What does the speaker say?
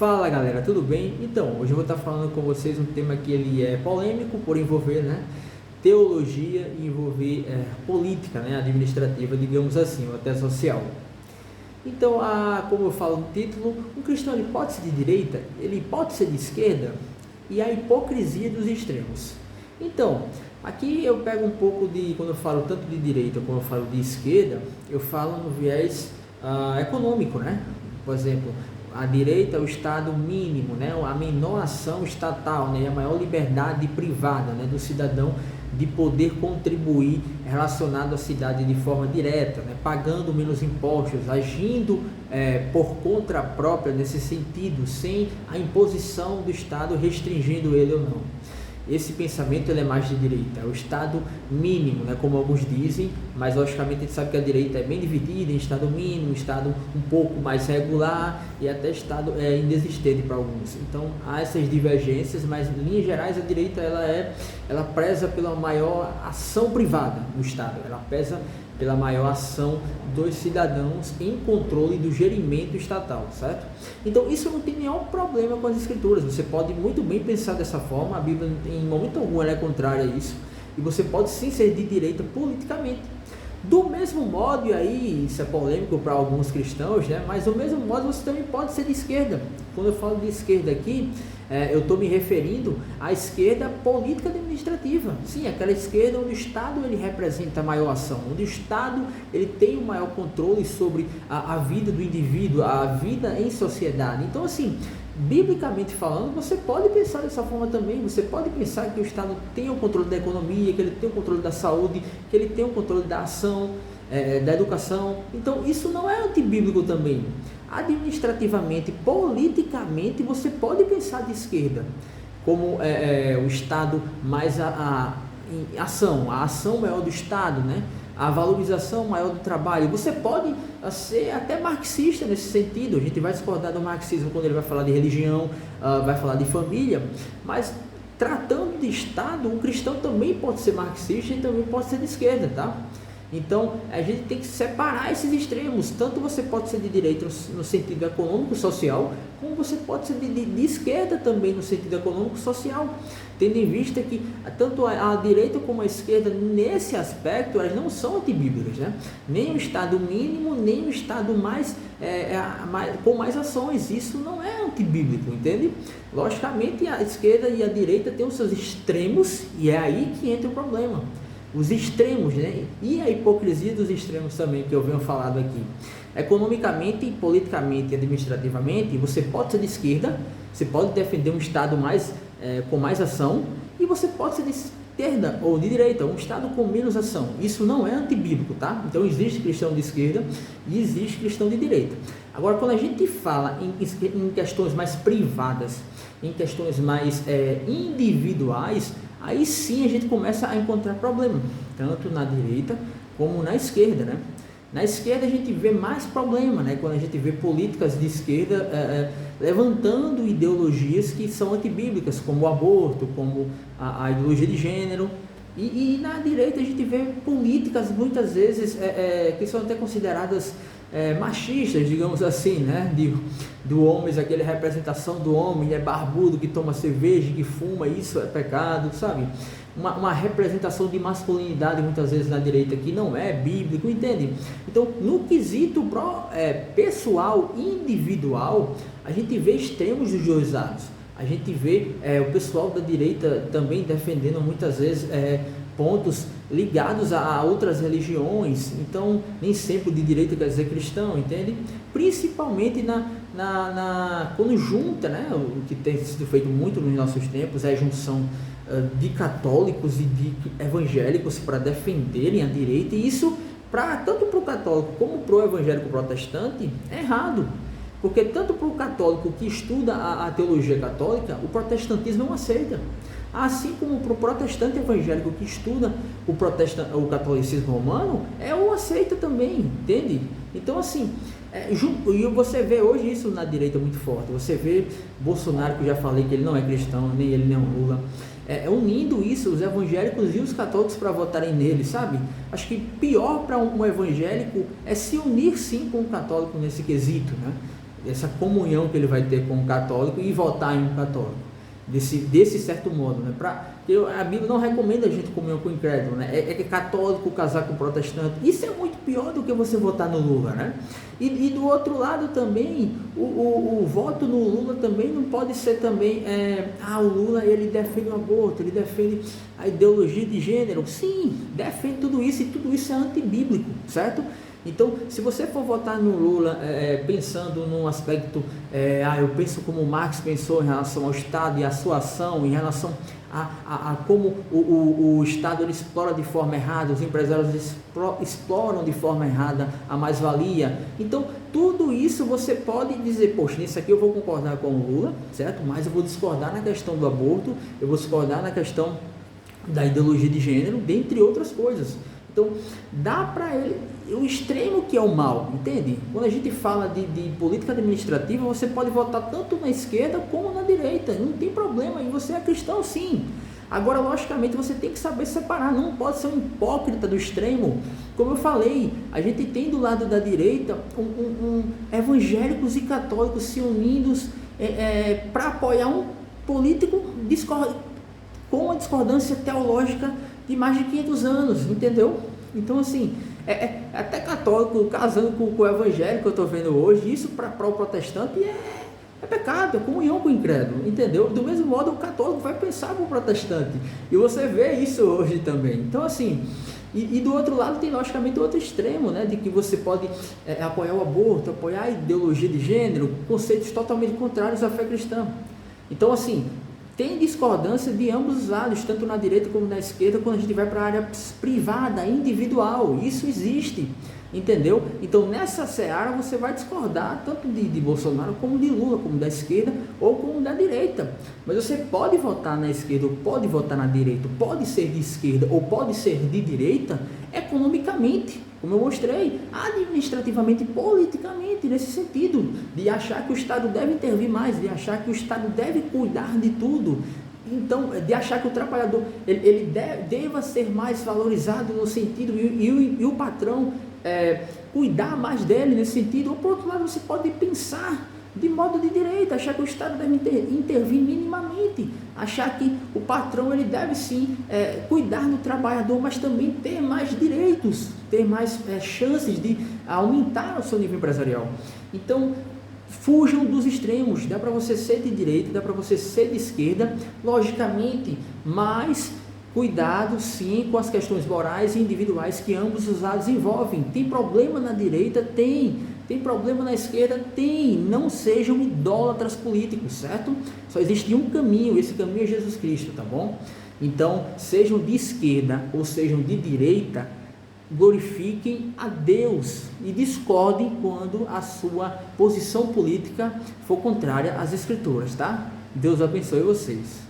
Fala galera, tudo bem? Então, hoje eu vou estar falando com vocês um tema que ele é polêmico por envolver, teologia e envolver política, administrativa, digamos assim, ou até social. Então, como eu falo no título, um cristão ele pode ser de direita, ele pode ser de esquerda, e a hipocrisia dos extremos. Então, aqui eu pego um pouco de, quando eu falo tanto de direita como eu falo de esquerda, eu falo no viés econômico, Por exemplo, a direita é o Estado mínimo, a menor ação estatal, e a maior liberdade privada, do cidadão de poder contribuir relacionado à cidade de forma direta, pagando menos impostos, agindo por conta própria nesse sentido, sem a imposição do Estado restringindo ele ou não. Esse pensamento ele é mais de direita, é o Estado mínimo, como alguns dizem, mas logicamente a gente sabe que a direita é bem dividida em Estado mínimo, Estado um pouco mais regular e até Estado inexistente para alguns. Então há essas divergências, mas em linhas gerais a direita ela preza pela maior ação privada do Estado, ela preza pela maior ação dos cidadãos em controle do gerimento estatal, certo? Então isso não tem nenhum problema com as escrituras, você pode muito bem pensar dessa forma, a Bíblia em momento algum ela é contrária a isso, e você pode sim ser de direita politicamente. Do mesmo modo, e aí isso é polêmico para alguns cristãos, mas do mesmo modo você também pode ser de esquerda. Quando eu falo de esquerda aqui, eu estou me referindo à esquerda política administrativa. Sim, aquela esquerda onde o Estado ele representa a maior ação, onde o Estado ele tem o maior controle sobre a vida do indivíduo, a vida em sociedade. Então, assim, biblicamente falando, você pode pensar dessa forma também. Você pode pensar que o Estado tem o controle da economia, que ele tem o controle da saúde, que ele tem o controle da ação, da educação. Então isso não é antibíblico também. Administrativamente, politicamente, você pode pensar de esquerda como o Estado mais a ação maior do Estado, a valorização maior do trabalho. Você pode ser até marxista nesse sentido. A gente vai discordar do marxismo quando ele vai falar de religião, vai falar de família, mas tratando de Estado, um cristão também pode ser marxista e também pode ser de esquerda, tá? Então, a gente tem que separar esses extremos. Tanto você pode ser de direita no sentido econômico social, como você pode ser de esquerda também no sentido econômico social, tendo em vista que tanto a direita como a esquerda, nesse aspecto, elas não são antibíblicas, Nem o Estado mínimo, nem o Estado com mais ações. Isso não é antibíblico, entende? Logicamente, a esquerda e a direita têm os seus extremos, e é aí que entra o problema. Os extremos, e a hipocrisia dos extremos também, que eu venho falando aqui. Economicamente, politicamente e administrativamente, você pode ser de esquerda, você pode defender um Estado com mais ação, e você pode ser de esquerda ou de direita, um Estado com menos ação. Isso não é antibíblico, tá? Então existe cristão de esquerda e existe cristão de direita. Agora, quando a gente fala em questões mais privadas, em questões mais individuais, aí sim a gente começa a encontrar problema, tanto na direita como na esquerda, Na esquerda a gente vê mais problema, quando a gente vê políticas de esquerda levantando ideologias que são antibíblicas, como o aborto, como a ideologia de gênero, e na direita a gente vê políticas muitas vezes que são até consideradas machistas, digamos assim, do homem, aquela representação do homem barbudo que toma cerveja, que fuma, isso é pecado, sabe? Uma representação de masculinidade muitas vezes na direita que não é bíblico, entende? Então, no quesito pessoal, individual, a gente vê extremos dos dois lados. A gente vê o pessoal da direita também defendendo muitas vezes pontos ligados a outras religiões. Então nem sempre de direita quer dizer cristão, entende? Principalmente quando junta, o que tem sido feito muito nos nossos tempos é a junção de católicos e de evangélicos para defenderem a direita, e isso tanto para o católico como para o evangélico protestante é errado. Porque tanto para o católico que estuda a teologia católica, o protestantismo não aceita. Assim como para o protestante evangélico que estuda o catolicismo romano, o aceita também, entende? Então, assim, e você vê hoje isso na direita muito forte. Você vê Bolsonaro, que eu já falei que ele não é cristão, nem ele nem o Lula, unindo isso, os evangélicos e os católicos, para votarem nele, sabe? Acho que pior para um evangélico é se unir sim com o católico nesse quesito, essa comunhão que ele vai ter com o católico e votar em um católico, desse certo modo, né? Porque a Bíblia não recomenda a gente comunhão com o incrédulo, né? É católico casar com protestante. Isso é muito pior do que você votar no Lula, né? E do outro lado também, o voto no Lula também não pode ser também, o Lula ele defende o aborto, ele defende a ideologia de gênero. Sim, defende tudo isso, e tudo isso é antibíblico, certo? Então, se você for votar no Lula pensando num aspecto, eu penso como Marx pensou em relação ao Estado e a sua ação, em relação a como o Estado ele explora de forma errada, os empresários exploram de forma errada a mais-valia. Então, tudo isso você pode dizer, poxa, nisso aqui eu vou concordar com o Lula, certo? Mas eu vou discordar na questão do aborto, eu vou discordar na questão da ideologia de gênero, dentre outras coisas. Então, dá para ele o extremo que é o mal, entende? Quando a gente fala de política administrativa, você pode votar tanto na esquerda como na direita, não tem problema, e você é cristão sim. Agora, logicamente, você tem que saber separar, não pode ser um hipócrita do extremo. Como eu falei, a gente tem do lado da direita evangélicos e católicos se unindo para apoiar um político com uma discordância teológica de mais de 500 anos, entendeu? Então, assim, até católico casando com o evangélico que eu estou vendo hoje, isso para o protestante é pecado, é comunhão com o incrédulo, entendeu? Do mesmo modo, o católico vai pensar para o protestante, e você vê isso hoje também. Então, assim, e do outro lado tem logicamente o outro extremo, né, de que você pode apoiar o aborto, apoiar a ideologia de gênero, conceitos totalmente contrários à fé cristã. Então, assim, tem discordância de ambos os lados, tanto na direita como na esquerda, quando a gente vai para a área privada, individual. Isso existe, entendeu? Então, nessa seara, você vai discordar tanto de Bolsonaro, como de Lula, como da esquerda, ou como da direita. Mas você pode votar na esquerda, ou pode votar na direita, pode ser de esquerda, ou pode ser de direita, economicamente, como eu mostrei, administrativamente, politicamente, nesse sentido, de achar que o Estado deve intervir mais, de achar que o Estado deve cuidar de tudo. Então, de achar que o trabalhador ele deva ser mais valorizado no sentido, e o patrão cuidar mais dele nesse sentido. Ou por outro lado, você pode pensar de modo de direita, achar que o Estado deve intervir minimamente, achar que o patrão ele deve sim cuidar do trabalhador, mas também ter mais direitos, ter mais chances de aumentar o seu nível empresarial. Então, fujam dos extremos. Dá para você ser de direita, dá para você ser de esquerda, logicamente, mas cuidado sim com as questões morais e individuais que ambos os lados envolvem. Tem problema na direita? Tem problema na esquerda? Tem. Não sejam idólatras políticos, certo? Só existe um caminho, esse caminho é Jesus Cristo, tá bom? Então, sejam de esquerda ou sejam de direita, glorifiquem a Deus e discordem quando a sua posição política for contrária às Escrituras, tá? Deus abençoe vocês.